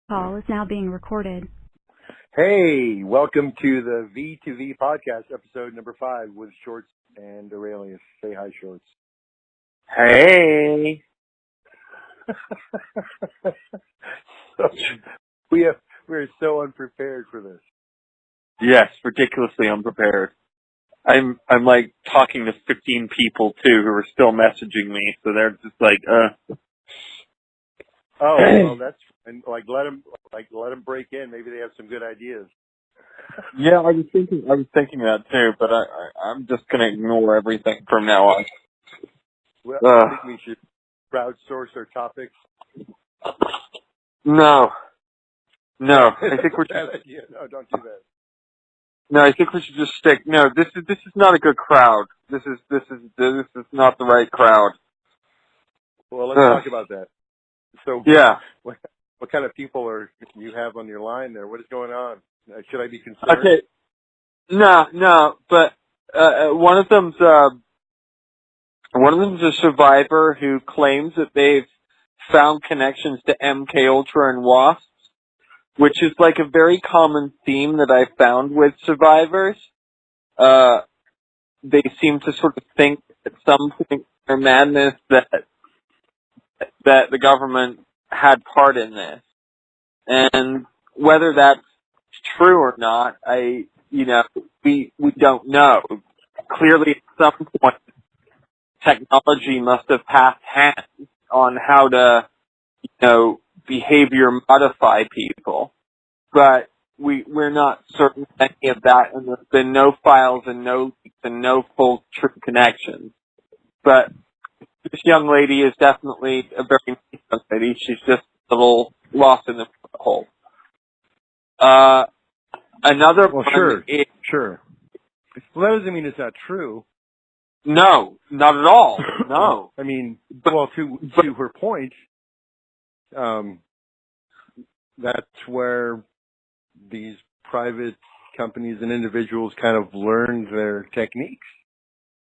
Call is now being recorded. Hey, welcome to the V2V podcast, episode number 5 with Shorts and Aurelius. Say hi, Shorts. Hey. We're so unprepared for this. Yes, ridiculously unprepared. I'm like talking to 15 people too who are still messaging me, so they're just like, Oh, well, that's and let them break in. Maybe they have some good ideas. Yeah, I was thinking that too, but I'm just gonna ignore everything from now on. Well, I think we should crowdsource our topics. No, I think we're bad idea. No, don't do that. No, I think we should just stick. No, this is not a good crowd. This is not the right crowd. Well, let's talk about that. So, yeah, what kind of people you have on your line there? What is going on? Should I be concerned? Okay. No, but one of them's a survivor who claims that they've found connections to MK Ultra and WASPs, which is like a very common theme that I found with survivors. They seem to sort of think at some point or madness that the government had part in this. And whether that's true or not, we don't know. Clearly at some point technology must have passed hands on how to, behavior modify people. But we're not certain of any of that, and there's been no files and no leaks and no full true connections. But this young lady is definitely a very nice young lady. She's just a little lost in the hole. Another well, one sure. Well, that doesn't mean it's not true. No, not at all. No. I mean, to her point, that's where these private companies and individuals kind of learned their techniques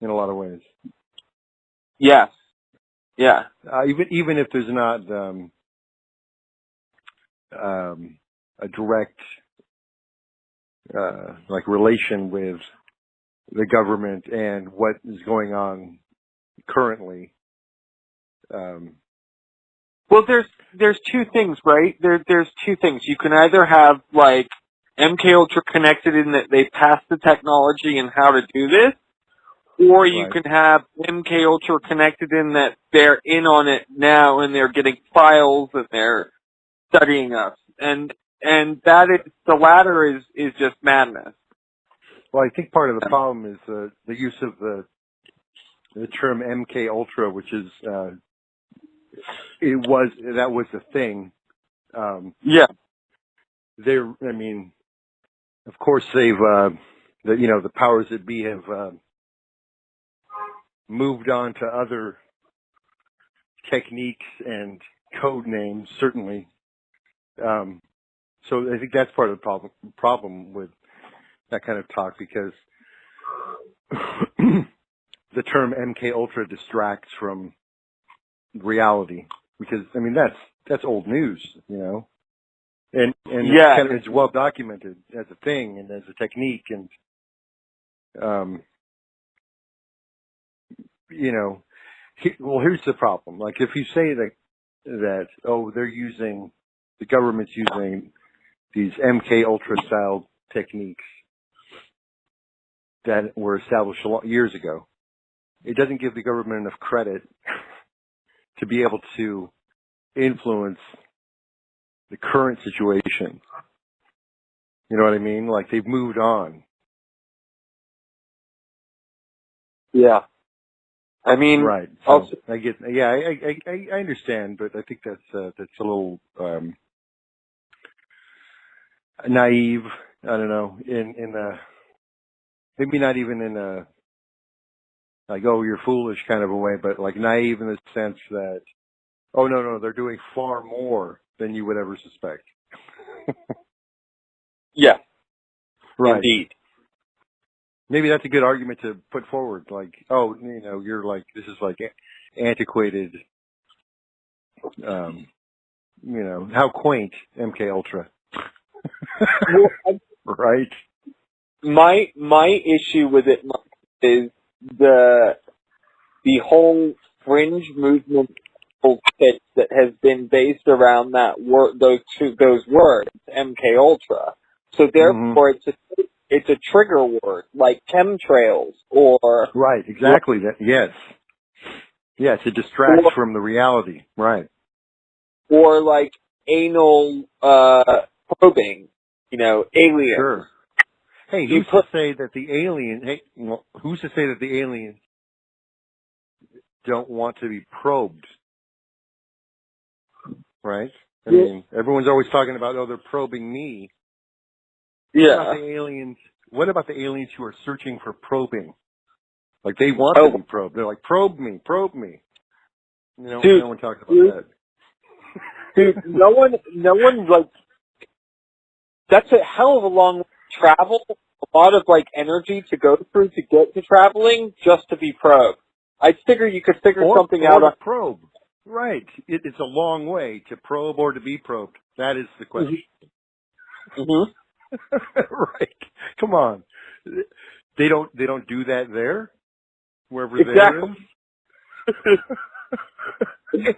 in a lot of ways. Yes. Yeah. Even if there's not a direct relation with the government and what is going on currently. Well, there's two things, right? There's two things. You can either have like MK Ultra connected in that they passed the technology and how to do this, or you can have MK Ultra connected in that they're in on it now and they're getting files and they're studying us. And that is, the latter is just madness. Well, I think part of the problem is the use of the term MK Ultra, which is that was the thing. Yeah. Of course they've the powers that be have moved on to other techniques and code names, certainly. So I think that's part of the problem with that kind of talk, because the term MK Ultra distracts from reality. Because that's old news, and yeah, it's well documented as a thing and as a technique, and here's the problem. Like, if you say that the government's using these MK Ultra style techniques that were established years ago, it doesn't give the government enough credit to be able to influence the current situation. You know what I mean? Like, they've moved on. Yeah. I mean, right. So also, I get. Yeah, I understand, but I think that's a little naive. I don't know. Maybe not even in a like, oh, you're foolish kind of a way, but like naive in the sense that, oh, no, they're doing far more than you would ever suspect. yeah. Right. Indeed. Maybe that's a good argument to put forward. Like, oh, you're like, this is like antiquated how quaint, MK Ultra. Well, Right? my issue with it is the whole fringe movement that has been based around that word, those words, MK Ultra. So therefore, it's a trigger word like chemtrails or right, exactly. That yes, it distracts from the reality. Right. Or like anal probing, aliens. Sure. Hey, who's to say that the aliens don't want to be probed? Right? I mean, everyone's always talking about, they're probing me. Yeah. What about the aliens who are searching for probing? Like, they want to be probed. They're like, probe me. Dude, no one talks about that. Dude, no one, like, that's a hell of a long travel, a lot of, like, energy to go through to get to traveling just to be probed. I figure you could figure something out on probe. Right. It's a long way to probe or to be probed. That is the question. Mm-hmm. Right. Come on. They don't do that there? Wherever exactly. there is?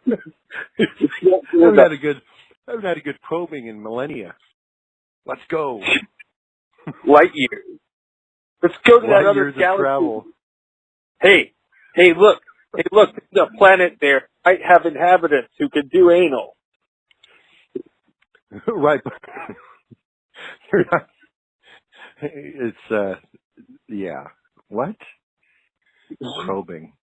I haven't had a good probing in millennia. Let's go. Light years. Let's go to that other galaxy. Travel. Hey, look, there's a planet there. Might have inhabitants who can do anal. Right. It's, yeah. What? Probing.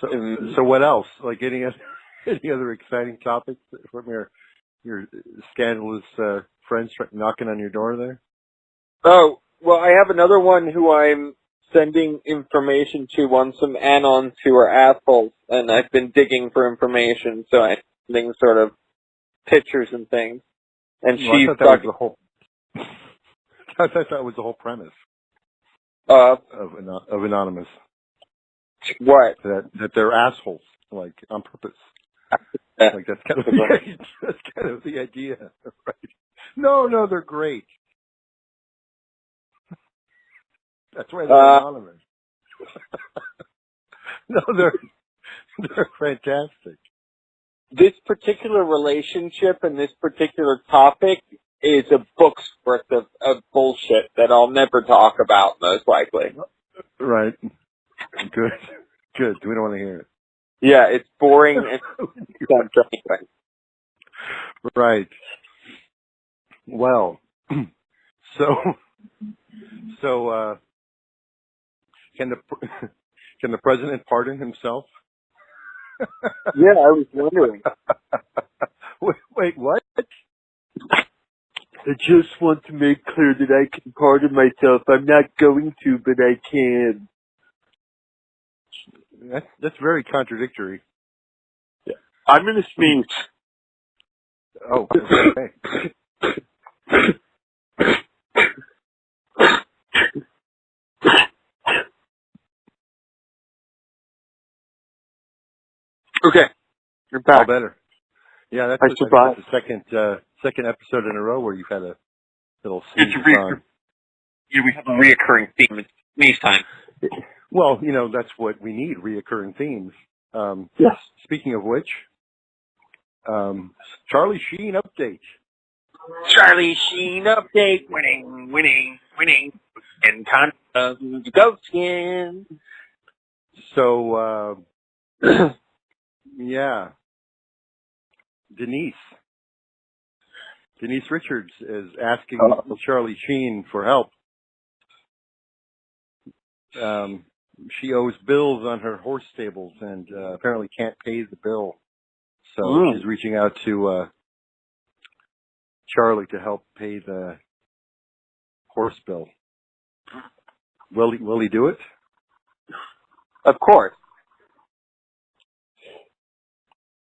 So what else? Like any other exciting topics from your scandalous friends knocking on your door there? Oh, well, I have another one who I'm sending information to on some anons who are assholes, and I've been digging for information, so I'm sending sort of pictures and things. And she's I thought that was the whole premise of Anonymous. What? That they're assholes, like on purpose. Like that's kind of the idea, right? No, they're great. That's why they're anonymous. No, they're fantastic. This particular relationship and this particular topic is a book's worth of bullshit that I'll never talk about, most likely. Right. Good. We don't want to hear it. Yeah, it's boring and Right. Well, so can the president pardon himself? Yeah, I was wondering. Wait, what? I just want to make clear that I can pardon myself. I'm not going to, but I can. That's very contradictory. Yeah. I'm going to sneeze. Oh, okay. Okay. You're back. All better. Yeah, that's the second episode in a row where you've had a little sneeze on. Yeah, we have a reoccurring theme. It's sneeze time. Well, that's what we need, reoccurring themes. Yes. Speaking of which, Charlie Sheen update. Charlie Sheen update. Winning. And ghost skin. So, yeah. Denise Richards is asking Charlie Sheen for help. She owes bills on her horse stables and apparently can't pay the bill. So she's reaching out to Charlie to help pay the horse bill. Will he do it? Of course.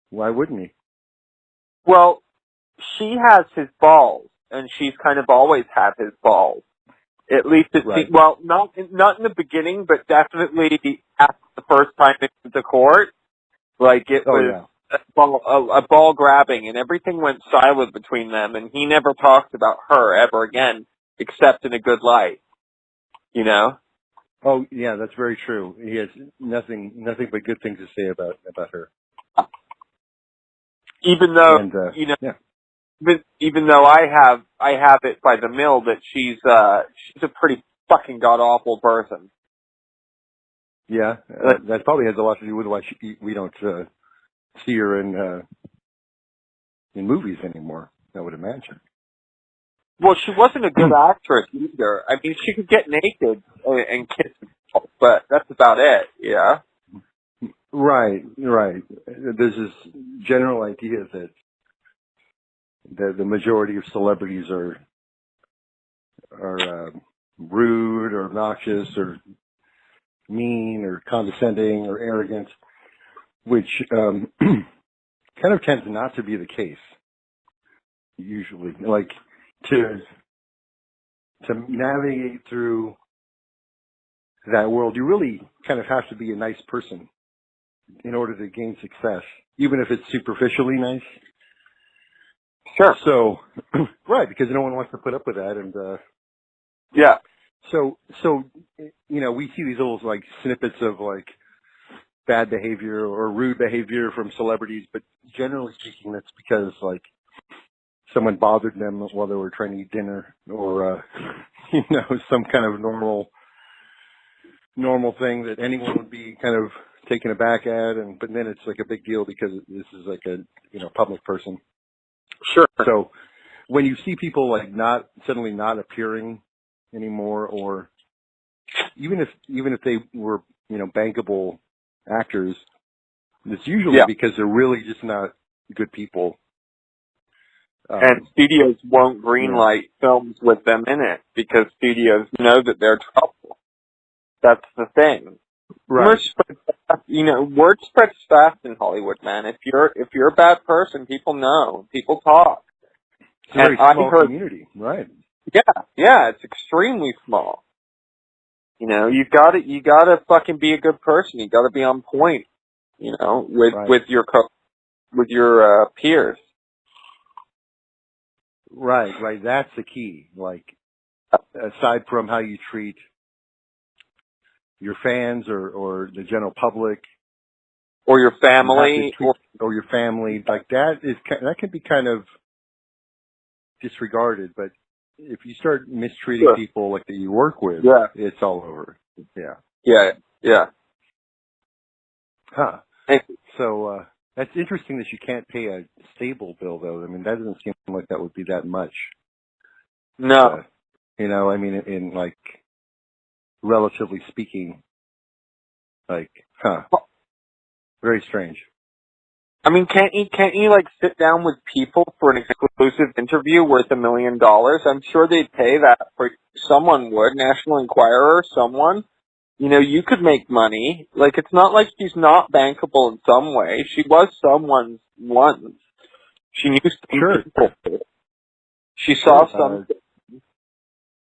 Why wouldn't he? Well, she has his balls, and she's kind of always had his balls. At least it seems, well, not in the beginning, but definitely after the first time it went to court. Like it was, a ball grabbing, and everything went silent between them, and he never talked about her ever again, except in a good light. You know? Oh, yeah, that's very true. He has nothing but good things to say about her. Even though, yeah. even though I have it by the mill that she's a pretty fucking god awful person. Yeah, that probably has a lot to do with why we don't see her in movies anymore, I would imagine. Well, she wasn't a good actress either. I mean, she could get naked and kiss people, but that's about it. Yeah. Right. There's this general idea that the majority of celebrities are rude or obnoxious or mean or condescending or arrogant, which kind of tends not to be the case. Usually, like to navigate through that world, you really kind of have to be a nice person in order to gain success, even if it's superficially nice. Sure. So, right, because no one wants to put up with that, and yeah. So we see these little like snippets of like bad behavior or rude behavior from celebrities, but generally speaking, that's because like someone bothered them while they were trying to eat dinner, or some kind of normal thing that anyone would be kind of taken aback at, but then it's like a big deal because this is like a public person. Sure. So when you see people like suddenly not appearing anymore, or even if they were bankable actors, it's usually because they're really just not good people. And studios won't greenlight films with them in it because studios know that they're trouble. That's the thing. Right. Word spreads fast in Hollywood, man. If you're a bad person, people know. People talk. It's a very small community, right? Yeah, it's extremely small. You gotta fucking be a good person. You gotta be on point. With your peers. Right. That's the key. Like, aside from how you treat your fans or the general public, or your family, or your family, like that can be kind of disregarded. But if you start mistreating people like that you work with, it's all over. Yeah. Huh. So that's interesting that you can't pay a stable bill, though. I mean, that doesn't seem like that would be that much. No. I mean, in like, relatively speaking, like, very strange. I mean, can't you like sit down with people for an exclusive interview worth $1 million? I'm sure they'd pay that for someone would. National Enquirer, someone. You could make money. Like, it's not like she's not bankable in some way. She was someone's once. She knew some people. She saw some.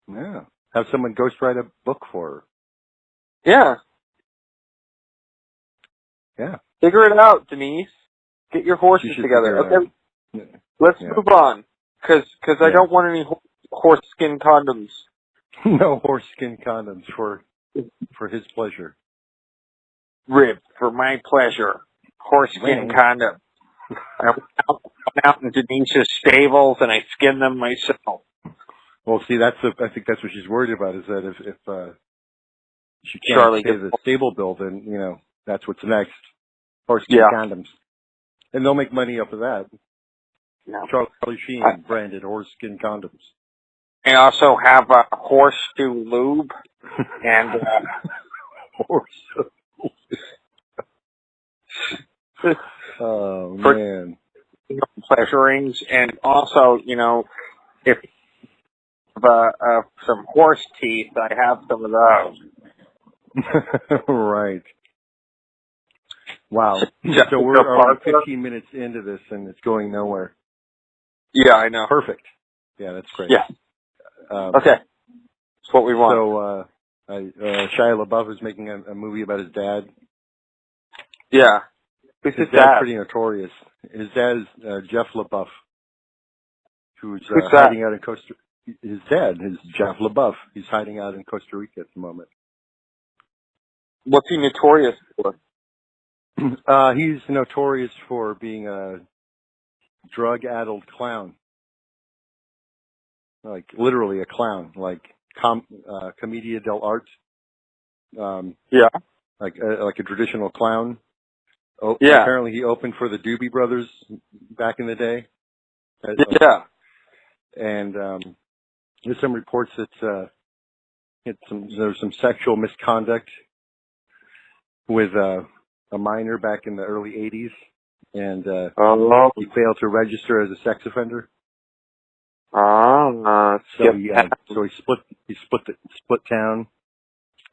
Yeah. Have someone ghostwrite a book for her. Yeah. Yeah. Figure it out, Denise. Get your horses together. Okay. Let's move on. Cause I don't want any horse skin condoms. No horse skin condoms for his pleasure. Rib, for my pleasure. Horse skin condom. I went out in Denise's stables and I skinned them myself. Well, see, I think that's what she's worried about, is that if she can't pay the stable bill, then, that's what's next. Horse skin condoms. And they'll make money off of that. Yeah. Charlie Sheen branded horse skin condoms. I also have a horseshoe lube and horseshoe. Oh man. Pleasurings, and also, if some horse teeth, I have some of those. Right. Wow. So we're already 15 minutes into this, and it's going nowhere. Yeah, I know. Perfect. Yeah, that's great. Yeah. Okay. That's what we want. So, Shia LaBeouf is making a movie about his dad. Yeah. Who's his his dad's dad? pretty notorious. His dad is Jeff LaBeouf, who's Who's that? hiding out in Costa. His dad is Jeff LaBeouf. He's hiding out in Costa Rica at the moment. What's he notorious for? He's notorious for being a drug-addled clown, like literally a clown, like commedia dell'arte. Yeah. Like a traditional clown. Oh, Yeah. apparently he opened for the Doobie Brothers back in the day. Yeah. And there's some reports that there was some sexual misconduct with a minor back in the early 80s, and he failed to register as a sex offender. So he split town.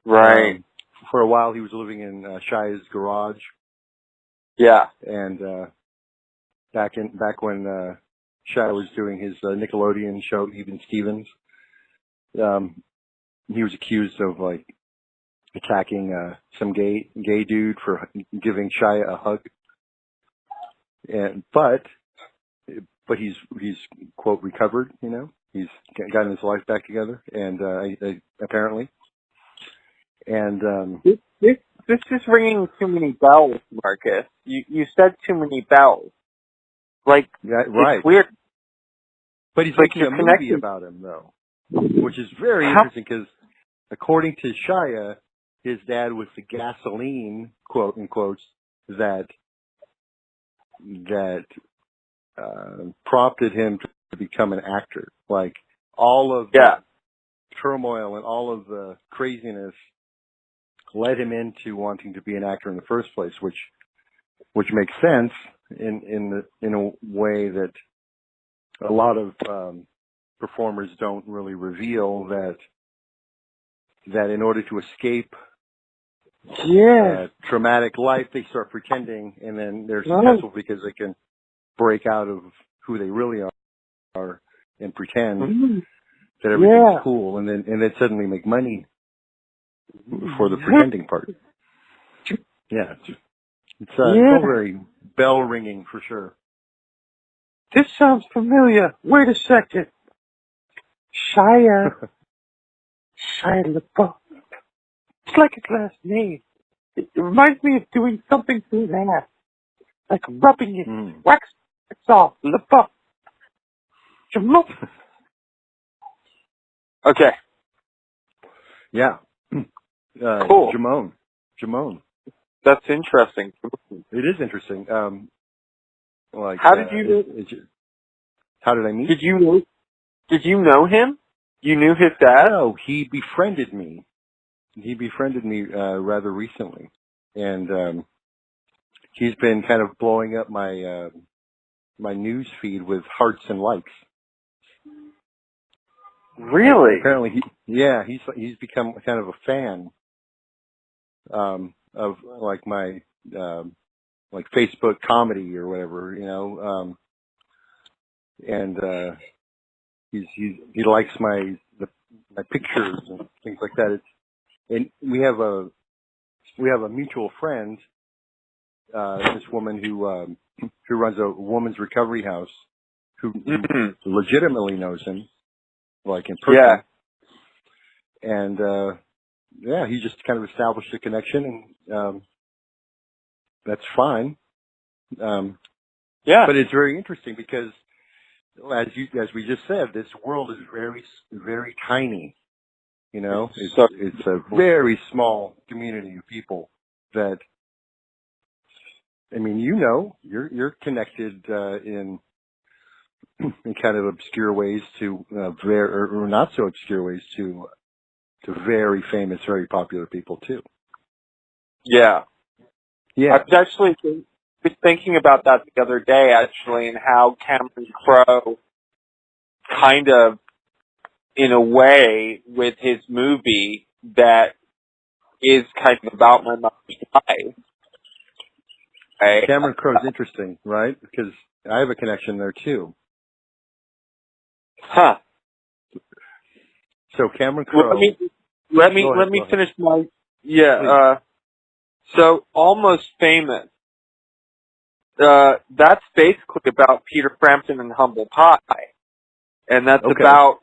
Right. For a while, he was living in Shia's garage. Yeah. And back when Shia was doing his Nickelodeon show, Even Stevens, he was accused of like attacking some gay dude for giving Shia a hug. And but he's quote recovered. You know, he's gotten his life back together, and apparently. And this is ringing too many bells, Marcus. You said too many bells. Like, yeah, right. It's weird. But he's making a movie about him, though, which is very interesting because, according to Shia, his dad was the gasoline, quote in quotes, that prompted him to become an actor. Like all of the turmoil and all of the craziness led him into wanting to be an actor in the first place, which makes sense in a way that a lot of performers don't really reveal, that in order to escape traumatic life, they start pretending, and then they're successful because they can break out of who they really are and pretend that everything's cool, and then suddenly make money for the pretending part. Yeah, it's all very bell ringing for sure. This sounds familiar. Wait a second. Shia LaBeouf. It's like his last name. It reminds me of doing something to his ass. Like rubbing it. Wax off. LaBeouf. Jamal. Okay. Yeah. Cool. Jamone. That's interesting. It is interesting. Like, how did you? How did I meet? Did you know him? You knew his dad? No, he befriended me. Rather recently, and he's been kind of blowing up my my news feed with hearts and likes. Really? Apparently, he's become kind of a fan of like my like Facebook comedy or whatever, you know, and he likes my pictures and things like that. And we have a mutual friend, this woman who runs a woman's recovery house, who legitimately knows him, like in person. Yeah. And he just kind of established a connection, and that's fine. But it's very interesting because, as we just said, this world is very, very tiny. You know, it's a very small community of people that, I mean, you know, you're connected in kind of obscure ways to or not so obscure ways to very famous, very popular people too. Yeah. I was actually thinking about that the other day, actually, and how Cameron Crowe kind of, in a way, with his movie that is kind of about my mother's life. Cameron Crowe's interesting, right? Because I have a connection there too. Huh. So Cameron Crowe. Let me finish my so Almost Famous that's basically about Peter Frampton and Humble Pie. And that's Okay. about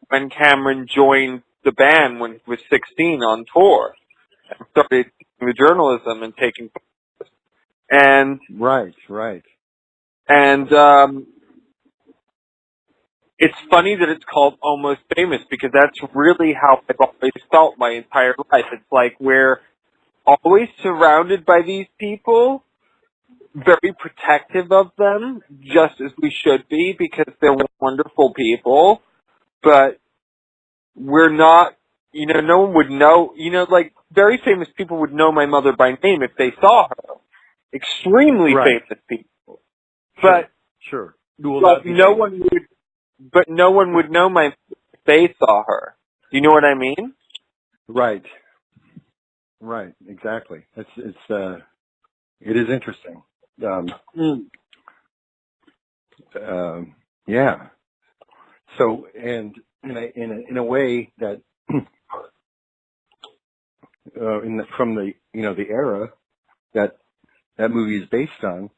when Cameron joined the band when he was 16 on tour and started the journalism and taking and Right. it's funny that it's called Almost Famous because that's really how I've always felt my entire life. It's like we're always surrounded by these people, very protective of them, just as we should be because they're wonderful people, but we're not, no one would know, like very famous people would know my mother by name if they saw her. Extremely famous people. But, sure. But no one would know my if they saw her. Do you know what I mean? Right. Exactly. It is interesting. Yeah. So, and in a way that, from the the era that movie is based on,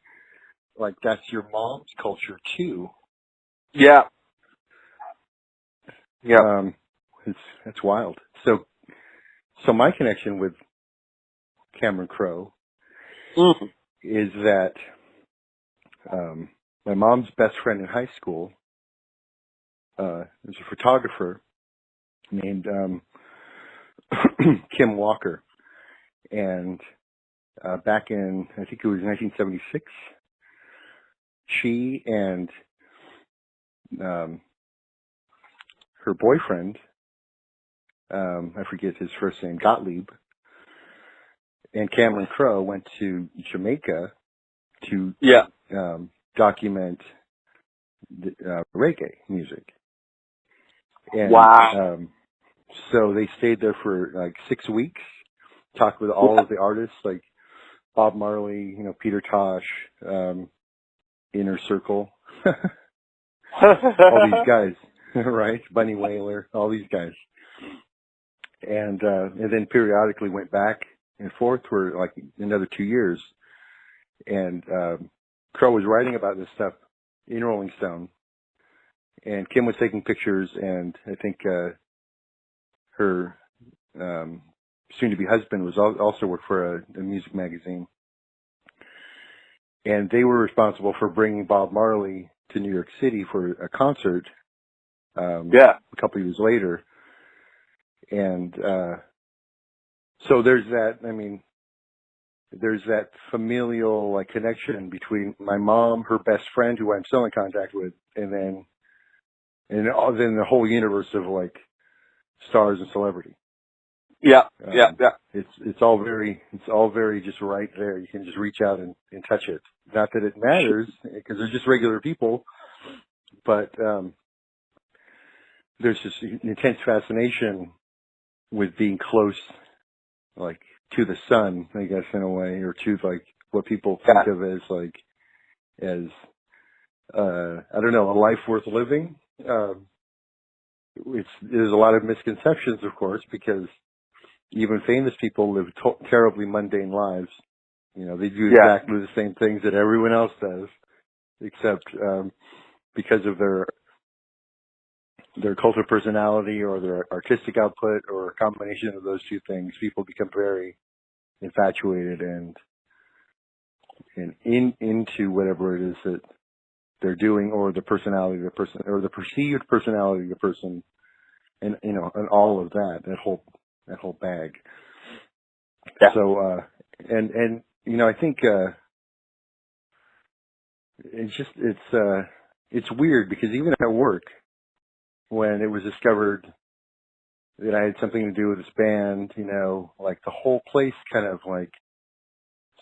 like that's your mom's culture too. Yeah. Yeah. It's wild. So my connection with Cameron Crowe is that my mom's best friend in high school was a photographer named Kim Walker, and back in I think it was 1976, she and her boyfriend, I forget his first name, Gottlieb, and Cameron Crowe went to Jamaica to document the, reggae music. And, wow. So they stayed there for like 6 weeks, talked with all of the artists like Bob Marley, Peter Tosh, Inner Circle, all these guys, right? Bunny Wailer, all these guys. And then periodically went back and forth for like another 2 years. And Crowe was writing about this stuff in Rolling Stone, and Kim was taking pictures, and I think her soon-to-be husband was also worked for a music magazine, and they were responsible for bringing Bob Marley to New York City for a concert. A couple of years later, and so there's that. I mean, there's that familial like connection between my mom, her best friend, who I'm still in contact with, and then the whole universe of like stars and celebrity. It's all very just right there. You can just reach out and touch it. Not that it matters because they're just regular people, but there's this intense fascination with being close, like to the sun, I guess, in a way, or to like what people think of as like I don't know, a life worth living. There's a lot of misconceptions, of course, because even famous people live terribly mundane lives. They do exactly the same things that everyone else does, except because of their cult of personality or their artistic output or a combination of those two things, people become very infatuated and into whatever it is that they're doing, or the personality of the person, or the perceived personality of the person, and and all of that whole bag. Yeah. So and I think it's weird because even at work, when it was discovered that I had something to do with this band, like the whole place kind of like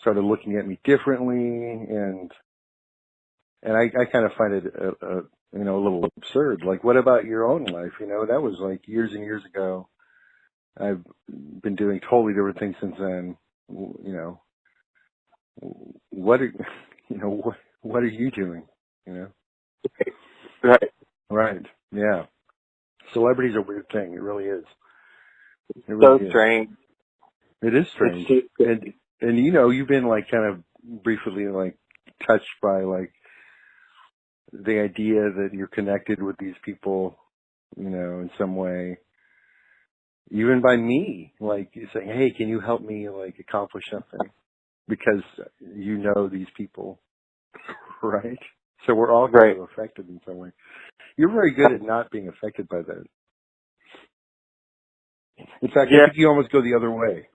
started looking at me differently, and I kind of find it a little absurd. Like, what about your own life? That was like years and years ago. I've been doing totally different things since then. What are what are you doing? Right. Yeah. Celebrity's a weird thing. It really is. It really so strange. It is strange. And you've been like kind of briefly like touched by like the idea that you're connected with these people, you know, in some way. Even by me, like saying, "Hey, can you help me like accomplish something?" Because you know these people, right? So we're all kind of affected in some way. You're very good at not being affected by that. In fact, I think you almost go the other way.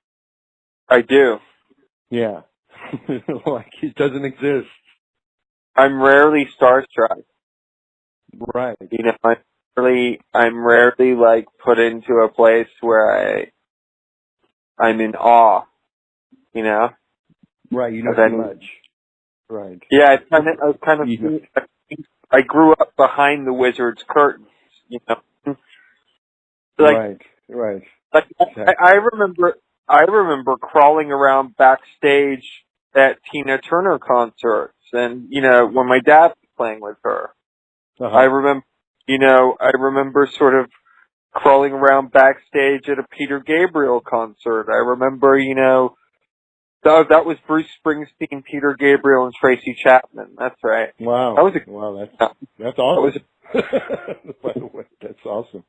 I do. Yeah. Like it doesn't exist. I'm rarely starstruck. Right. You know, I'm rarely like put into a place where I'm in awe. You know. Right. You know too much. Right. Yeah, I grew up behind the wizard's curtains. You know. Like, right. Like I remember crawling around backstage at Tina Turner concerts, and you know when my dad was playing with her. I remember sort of crawling around backstage at a Peter Gabriel concert. I remember, you know, that was Bruce Springsteen, Peter Gabriel, and Tracy Chapman. That's right. Wow. That's awesome. By the way, that's awesome.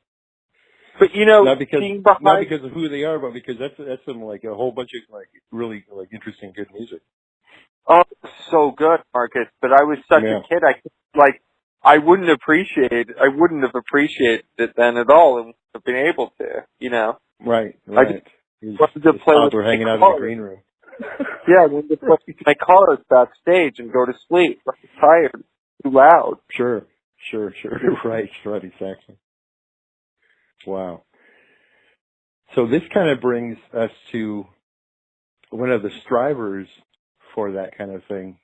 But you know, not because of who they are, but because that's some like a whole bunch of like really like interesting good music. Oh, so good, Marcus. But I was such a kid. I wouldn't have appreciated it then at all, and wouldn't have been able to. You know. Right. I just wanted to play with hanging out in the green room. Yeah, I wanted to play with my cars backstage and go to sleep. I was tired. Too loud. Sure. Right, exactly. Wow. So this kind of brings us to one of the strivers for that kind of thing.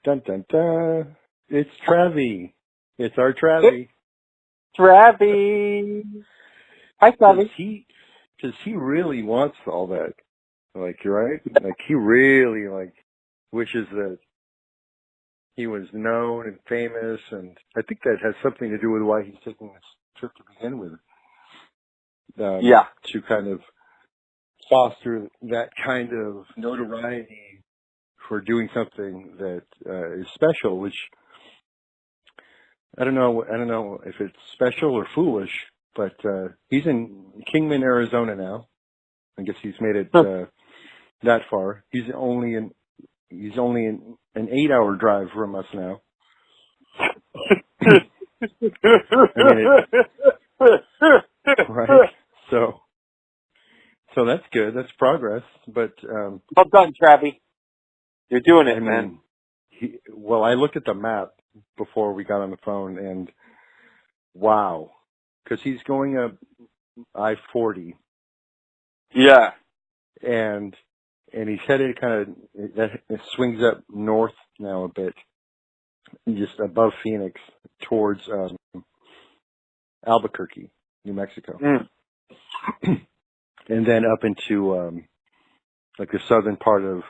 Dun, dun, dun. It's Travi. It's our Travi. Travi. Hi, Travi. Because he really wants all that. Like, right? Like, he really, like, wishes that he was known and famous, and I think that has something to do with why he's taking this trip to begin with. To kind of foster that kind of notoriety for doing something that is special, which I don't know if it's special or foolish, but he's in Kingman, Arizona now. I guess he's made it that far. He's only an 8-hour drive from us now. Right. So that's good. That's progress. But well done, Travi. You're doing it, man. I looked at the map before we got on the phone, and wow, because he's going up I-40. Yeah. And he's headed it swings up north now a bit, just above Phoenix towards Albuquerque, New Mexico. And then up into like the southern part of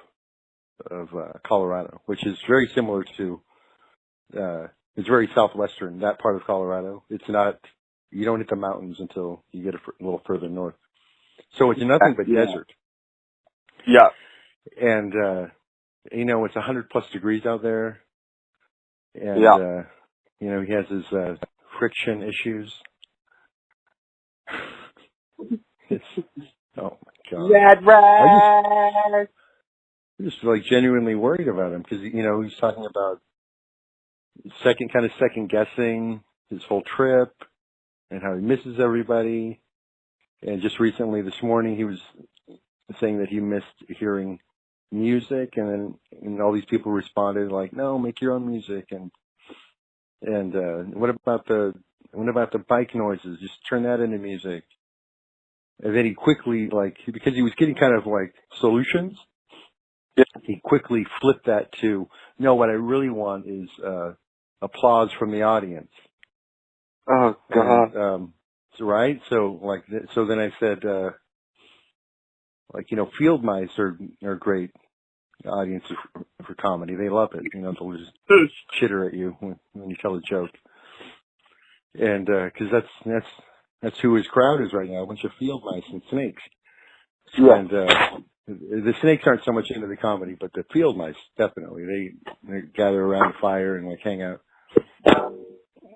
Colorado, which is very similar to it's very southwestern, that part of Colorado. It's not, you don't hit the mountains until you get a little further north. So it's nothing but desert. Yeah. And you know, it's 100+ degrees out there. And you know, he has his friction issues. Oh my God. Rad. I'm just like genuinely worried about him because, you know, he's talking about second guessing his whole trip and how he misses everybody. And just recently this morning he was saying that he missed hearing music, and all these people responded like, no, make your own music, and what about the bike noises? Just turn that into music. And then he quickly, like, because he was getting kind of like solutions, he quickly flipped that to, no, what I really want is applause from the audience. Oh God. And, right? So then I said, like, you know, field mice are great audiences for comedy. They love it. You know, they'll just chitter at you when you tell a joke. And because that's who his crowd is right now, a bunch of field mice and snakes. Yeah. And The snakes aren't so much into the comedy, but the field mice definitely. They gather around the fire and like hang out.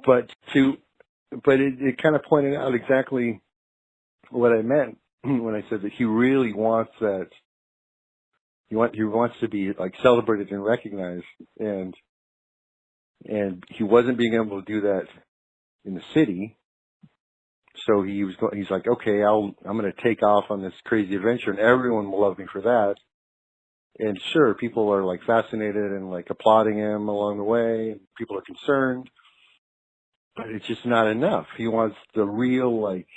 But it kind of pointed out exactly what I meant when I said that he really wants that. He wants to be like celebrated and recognized, and he wasn't being able to do that in the city. So he's like, okay, I'm going to take off on this crazy adventure, and everyone will love me for that. And sure, people are like fascinated and like applauding him along the way, and people are concerned, but it's just not enough. He wants the real like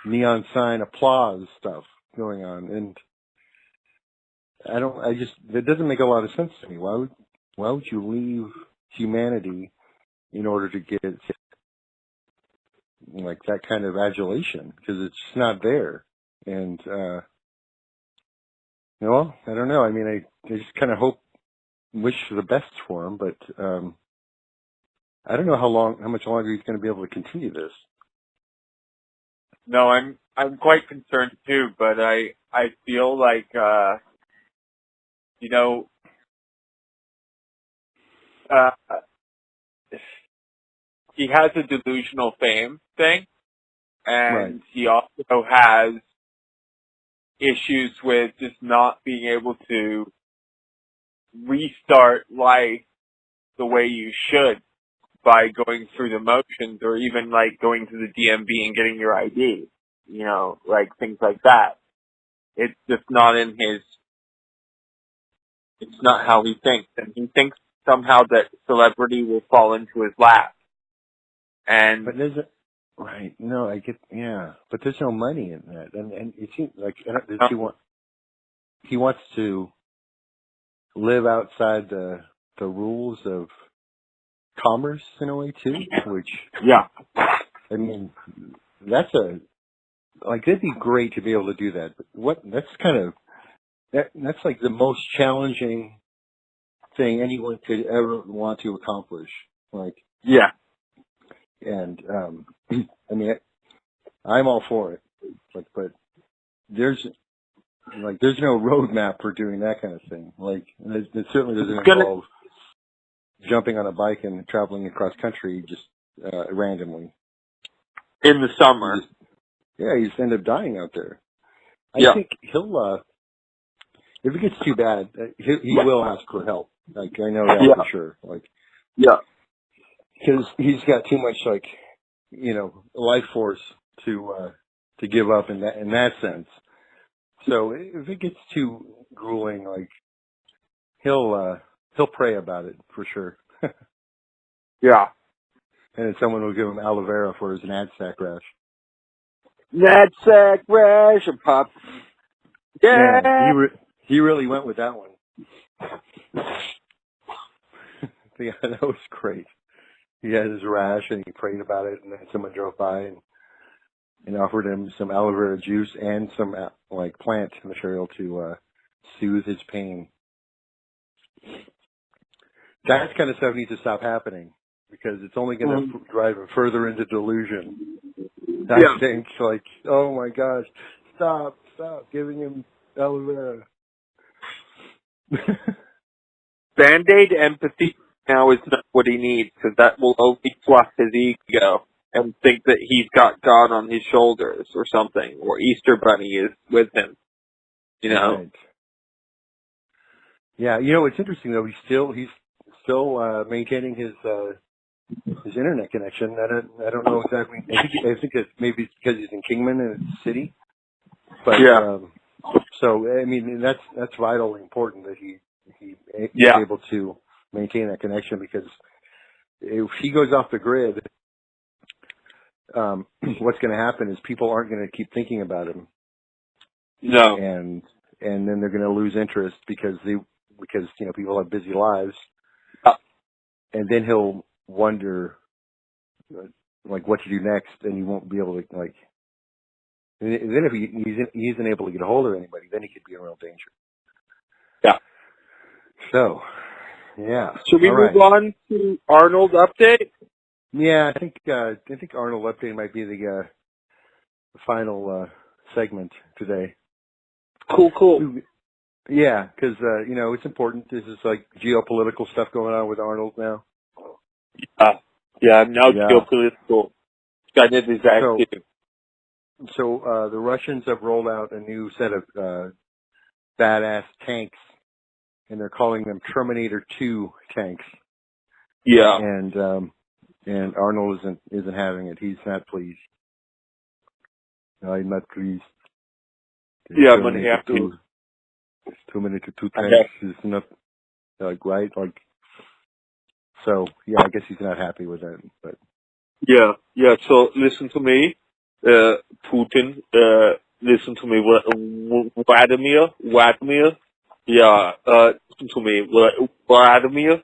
neon sign applause stuff going on, and it doesn't make a lot of sense to me. Why would you leave humanity in order to get like that kind of adulation? Because it's just not there. And, well, I don't know. I mean, I just kind of wish for the best for him, but, I don't know how much longer he's going to be able to continue this. No, I'm quite concerned too, but I feel like, he has a delusional fame thing, and Right. he also has issues with just not being able to restart life the way you should by going through the motions, or even like going to the DMV and getting your ID, like things like that. It's just not it's not how he thinks, and he thinks somehow that celebrity will fall into his lap. And But right. No, I get, yeah, but there's no money in that. And it seems like he wants to live outside the rules of commerce in a way too, which, yeah, I mean, that'd be great to be able to do that. But that's like the most challenging thing anyone could ever want to accomplish. Like, yeah. and, I mean, I'm all for it, but there's no roadmap for doing that kind of thing. Like, it certainly doesn't involve jumping on a bike and traveling across country just randomly in the summer. You just end up dying out there. I think he'll, if it gets too bad, he will ask for help. Like, I know that for sure. Like, because he's got too much, like, life force to give up in that sense. So if it gets too grueling, like, he'll pray about it for sure. Yeah. And then someone will give him aloe vera for his knapsack rash. Knapsack rash and pop. Yeah. He really went with that one. Yeah, that was great. He had his rash and he prayed about it, and then someone drove by and offered him some aloe vera juice and some like plant material to soothe his pain. That kind of stuff needs to stop happening because it's only going to drive him further into delusion. I think, like, oh my gosh, stop giving him aloe vera. Band-Aid empathy now is not what he needs, because that will only fluff his ego and think that he's got God on his shoulders or something, or Easter Bunny is with him. Right. Yeah, it's interesting though. He's still maintaining his internet connection. I don't know exactly. I think it's maybe because he's in Kingman and it's a city. But so I mean that's vitally important that he's able to maintain that connection, because if he goes off the grid, what's going to happen is people aren't going to keep thinking about him. No. And then they're going to lose interest because people have busy lives. And then he'll wonder like what to do next, and he won't be able to like. And then if he isn't able to get a hold of anybody, then he could be in real danger. Yeah. So, yeah. Should we move on to Arnold update? Yeah, I think Arnold update might be the final segment today. Cool. Yeah, because it's important. This is like geopolitical stuff going on with Arnold now. Yeah, now Yeah. geopolitical. Skynet is active. So the Russians have rolled out a new set of badass tanks, and they're calling them Terminator 2 tanks. Yeah. And Arnold isn't having it. He's not pleased. I'm not pleased. Yeah, I'm gonna have to. Terminator 2 tanks is not right. So yeah, I guess he's not happy with that. But Yeah. So listen to me, Putin. Listen to me, Vladimir. Yeah. Listen to me, Vladimir.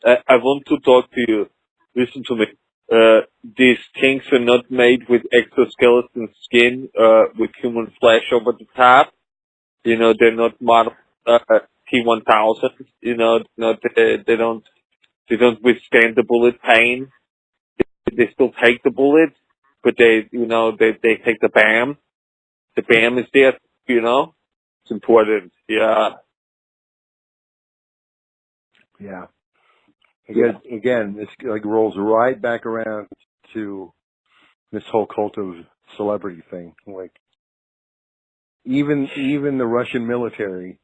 I want to talk to you. Listen to me. These things are not made with exoskeleton skin, with human flesh over the top. They're not model T-1000. They don't withstand the bullet pain. They still take the bullet, but they take the BAM. The BAM is there. It's important. Yeah. yeah. Again, this rolls right back around to this whole cult of celebrity thing. Even the Russian military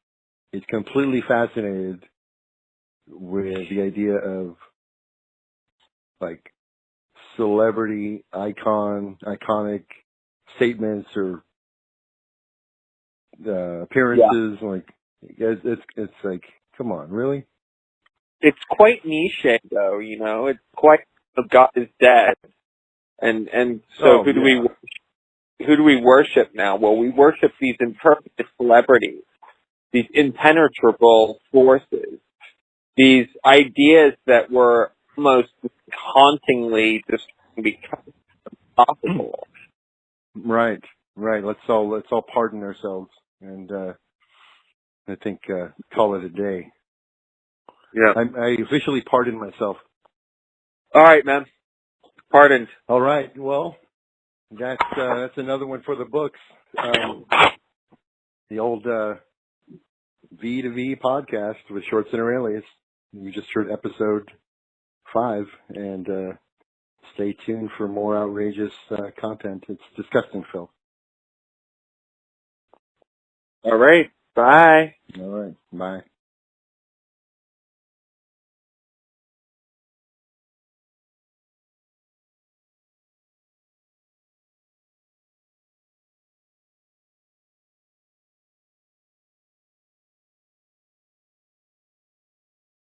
is completely fascinated with the idea of celebrity iconic statements or appearances. Yeah. It's like, come on, really? It's quite niche, though. It's quite God is dead, and so who do we worship now? Well, we worship these imperfect celebrities, these impenetrable forces, these ideas that were almost hauntingly just become impossible. Right. Let's all pardon ourselves and I think call it a day. Yeah. I officially pardon myself. All right, man. Pardoned. All right. Well, that's another one for the books. The old V2V podcast with Shorts and Aurelius. You just heard episode 5, and stay tuned for more outrageous content. It's disgusting, Phil. All right. Bye. All right. Bye.